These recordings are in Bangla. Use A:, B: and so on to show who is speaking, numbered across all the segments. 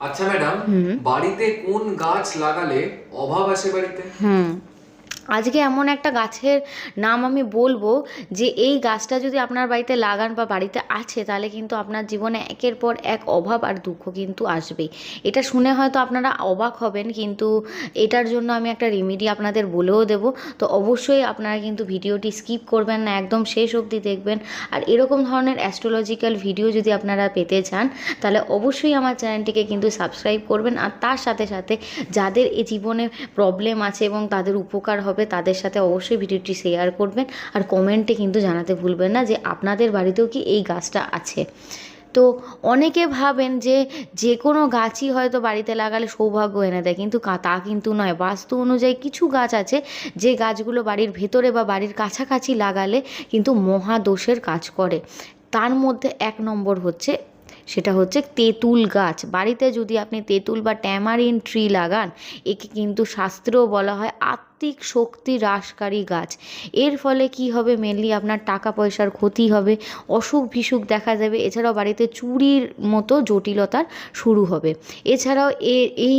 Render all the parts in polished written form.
A: আচ্ছা ম্যাডাম, বাড়িতে কোন গাছ লাগালে অভাব আসে বাড়িতে?
B: আজকে এমন একটা গাছের নাম আমি বলবো যে এই গাছটা যদি আপনার বাড়িতে লাগান বা বাড়িতে আছে, তাহলে কিন্তু আপনার জীবনে একের পর এক অভাব আর দুঃখ কিন্তু আসবেই। এটা শুনে হয়তো আপনারা অবাক হবেন, কিন্তু এটার জন্য আমি একটা রেমেডি আপনাদের বলেও দেবো। তো অবশ্যই আপনারা কিন্তু ভিডিওটি স্কিপ করবেন না, একদম শেষ অবধি দেখবেন। আর এরকম ধরনের অ্যাস্ট্রোলজিক্যাল ভিডিও যদি আপনারা পেতে চান, তাহলে অবশ্যই আমার চ্যানেলটিকে কিন্তু সাবস্ক্রাইব করবেন। আর তার সাথে সাথে যাদের এই জীবনে প্রবলেম আছে এবং তাদের উপকার হবে, তাদের সাথে অবশ্যই ভিডিওটি শেয়ার করবেন। আর কমেন্টে কিন্তু জানাতে ভুলবেন না যে আপনাদের বাড়িতেও কি এই গাছটা আছে। তো অনেকে ভাবেন যে যে কোনো গাছই হয়তো বাড়িতে লাগালে সৌভাগ্য এনে দেয়, কিন্তু তা কিন্তু নয়। বাস্তু অনুযায়ী কিছু গাছ আছে যে গাছগুলো বাড়ির ভেতরে বা বাড়ির কাছাকাছি লাগালে কিন্তু মহাদোষের কাজ করে। তার মধ্যে এক নম্বর হচ্ছে, সেটা হচ্ছে তেঁতুল গাছ। বাড়িতে যদি আপনি তেঁতুল বা ট্যামারিন ট্রি লাগান, একে কিন্তু শাস্ত্রেও বলা হয় আত্মিক শক্তি হ্রাসকারী গাছ। এর ফলে কি হবে, মেনলি আপনার টাকা পয়সার ক্ষতি হবে, অসুখ বিসুখ দেখা যাবে, এছাড়াও বাড়িতে চুরির মতো জটিলতার শুরু হবে। এছাড়াও এই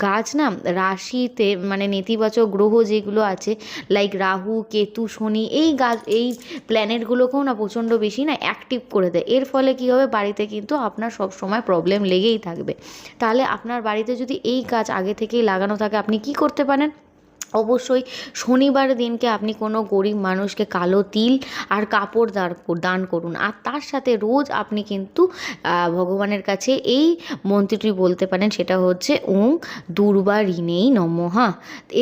B: গাছ না রাশিতে, মানে নেতিবাচক গ্রহ যেগুলো আছে, লাইক রাহু, কেতু, শনি, এই গাছ, এই প্ল্যানেটগুলোকেও না প্রচণ্ড বেশি না অ্যাক্টিভ করে দেয়। এর ফলে কী হবে, বাড়িতে কিন্তু আপনার সব সময় প্রবলেম লেগেই থাকবে। তাহলে আপনার বাড়িতে যদি এই গাছ আগে থেকেই লাগানো থাকে, আপনি কি করতে পারেন, অবশ্যই শনিবার দিনকে আপনি কোনো গরিব মানুষকে কালো তিল আর কাপড় দান করুন। আর তার সাথে রোজ আপনি কিন্তু ভগবানের কাছে এই মন্ত্রটি বলতে পারেন, সেটা হচ্ছে ওং দুর্বারিণেই নমঃ।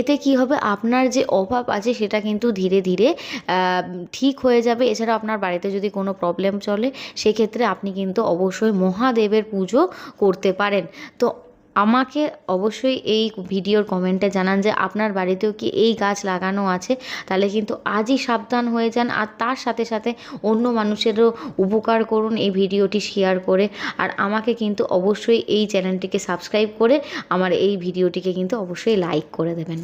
B: এতে কি হবে, আপনার যে অভাব আছে সেটা কিন্তু ধীরে ধীরে ঠিক হয়ে যাবে। এছাড়া আপনার বাড়িতে যদি কোনো প্রবলেম চলে, সেক্ষেত্রে আপনি কিন্তু অবশ্যই মহাদেবের পুজো করতে পারেন। তো আমাকে অবশ্যই এই ভিডিওর কমেন্টে জানান যে আপনার বাড়িতেও কি এই গাছ লাগানো আছে। তাহলে কিন্তু আজই সাবধান হয়ে যান, আর তার সাথে সাথে অন্য মানুষেরও উপকার করুন এই ভিডিওটি শেয়ার করে। আর আমাকে কিন্তু অবশ্যই এই চ্যানেলটিকে সাবস্ক্রাইব করে আমার এই ভিডিওটিকে কিন্তু অবশ্যই লাইক করে দেবেন।